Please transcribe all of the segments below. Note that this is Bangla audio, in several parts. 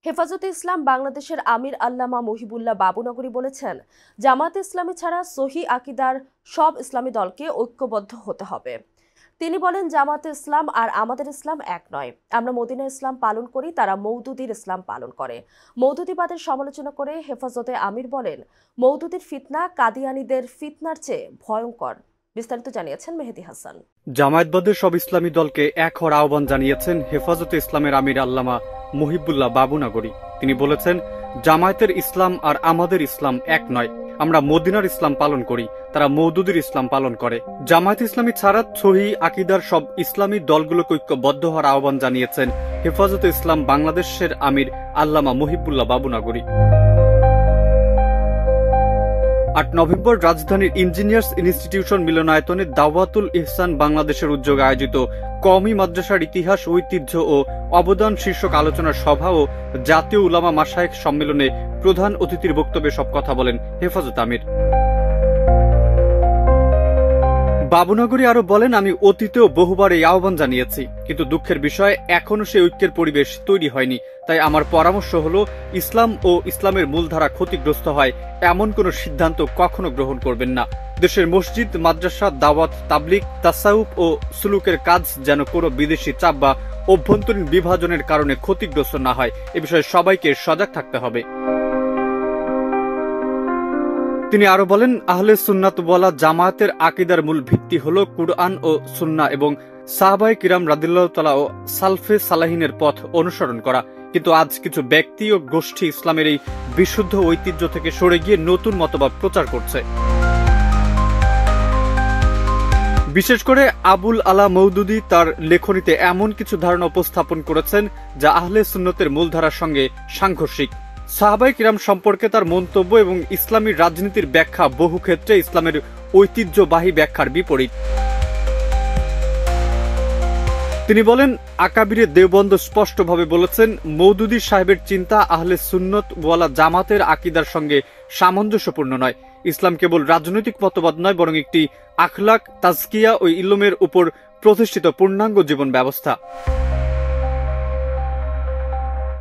হেফাজতে ইসলাম বাংলাদেশের আমির আল্লামা মহিবুল্লাহ বাবুনগরী বলেছেন, জামায়াতে ইসলামী ছাড়া সহি আকিদার সব ইসলামী দলকে ঐক্যবদ্ধ হতে হবে। তিনি বলেন, জামায়াতে ইসলাম আর আমাদের ইসলাম এক নয়। আমরা মদিনা ইসলাম পালন করি, তারা মওদুদির ইসলাম পালন করে। মওদুদিবাদের সমালোচনা করে হেফাজতে আমির বলেন, মওদুদির ফিতনা কাদিয়ানীদের ফিতনার চেয়ে ভয়ঙ্কর। বিস্তারিত জানিয়েছেন মেহেদী হাসান। জামায়াতবাদের সব ইসলামী দলকে এক হওয়ার আহ্বান জানিয়েছেন হেফাজতে ইসলামের আমির আল্লামা মহিবুল্লাহ বাবুনগরী। তিনি বলেছেন, জামায়াতের ইসলাম আর আমাদের ইসলাম এক নয়। আমরা মদিনার ইসলাম পালন করি, তারা মওদুদির ইসলাম পালন করে। জামায়াত ইসলামী ছাড়া সহি আকিদার সব ইসলামী দলগুলোকে ঐক্যবদ্ধ হওয়ার আহ্বান জানিয়েছেন হেফাজতে ইসলাম বাংলাদেশের আমির আল্লামা মহিবুল্লাহ বাবুনগরী। ৮ নভেম্বর রাজধানীর ইঞ্জিনিয়ার্স ইনস্টিটিউশন মিলনায়তনে দাওয়াতুল ইহসান বাংলাদেশের উদ্যোগে আয়োজিত কওমি মাদ্রাসার ইতিহাস, ঐতিহ্য ও অবদান শীর্ষক আলোচনা সভা ও জাতীয় উলামা মাশায়েখ সম্মেলনে প্রধান অতিথির বক্তব্যে সব কথা বলেন হেফাজত আমির বাবুনগরী। আরো বলেন, আমি অতীতেও বহুবার এই আহ্বান জানিয়েছি, কিন্তু দুঃখের বিষয় এখনো সেই ঐক্যের পরিবেশ তৈরি হয়নি। তাই আমার পরামর্শ হলো, ইসলাম ও ইসলামের মূলধারা ক্ষতিগ্রস্ত হয় এমন কোন সিদ্ধান্ত কখনো গ্রহণ করবেন না। দেশের মসজিদ, মাদ্রাসা, দাওয়াত, তাবলিগ, তাসাউফ ও সুলুকের কাজ যেন কোনো বিদেশি চাপ বা অভ্যন্তরীণ বিভাজনের কারণে ক্ষতিগ্রস্ত না হয়, এ বিষয়ে সবাইকে সজাগ থাকতে হবে। তিনি আরো বলেন, আহলে সুন্নাত ওয়াল জামায়াতের আকীদার মূল ভিত্তি হল কুরআন ও সুন্নাহ এবং সাহাবায়ে কিরাম রাদিয়াল্লাহু তাআলা ও সালফে সালাহিনের পথ অনুসরণ করা। কিন্তু আজ কিছু ব্যক্তি ও গোষ্ঠী ইসলামের এই বিশুদ্ধ ঐতিহ্য থেকে সরে গিয়ে নতুন মতবাদ প্রচার করছে। বিশেষ করে আবুল আলা মওদুদি তার লেখনীতে এমন কিছু ধারণা উপস্থাপন করেছেন যা আহলে সুন্নতের মূলধারার সঙ্গে সাংঘর্ষিক। সাহাবায়ে কিরাম সম্পর্কে তার মন্তব্য এবং ইসলামী রাজনীতির ব্যাখ্যা বহু ক্ষেত্রে ইসলামের ঐতিহ্যবাহী ব্যাখ্যার বিপরীত। তিনি বলেন, আকাবিরে দেওবন্দ স্পষ্টভাবে বলেছেন, মওদুদি সাহেবের চিন্তা আহলে সুন্নত ওয়ালা জামাতের আকীদার সঙ্গে সামঞ্জস্যপূর্ণ নয়। ইসলাম কেবল রাজনৈতিক মতবাদ নয়, বরং একটি আখলাক, তাজকিয়া ও ইলমের উপর প্রতিষ্ঠিত পূর্ণাঙ্গ জীবন ব্যবস্থা।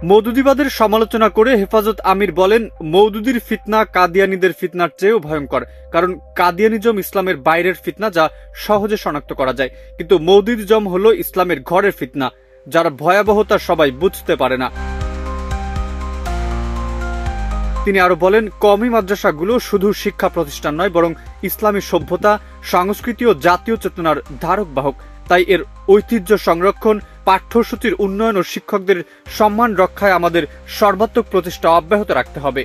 মওদুদিবাদের সমালোচনা করে হেফাজত আমির বলেন, মওদুদির ফিতনা কাদিয়ানীদের ফিতনার চেয়েও ভয়ঙ্কর। কারণ কাদিয়ানিজম ইসলামের বাইরের ফিতনা, যা সহজে শনাক্ত করা যায়, কিন্তু মওদুদিজম হল ইসলামের ঘরের ফিতনা, যার ভয়াবহতা সবাই বুঝতে পারে না। তিনি আরো বলেন, কওমি মাদ্রাসাগুলো শুধু শিক্ষা প্রতিষ্ঠান নয়, বরং ইসলামী সভ্যতা, সংস্কৃতি ও জাতীয় চেতনার ধারক বাহক। তাই এর ঐতিহ্য সংরক্ষণ, পাঠ্যসূচির উন্নয়ন ও শিক্ষকদের সম্মান রক্ষায় আমাদের সর্বাত্মক প্রচেষ্টা অব্যাহত রাখতে হবে।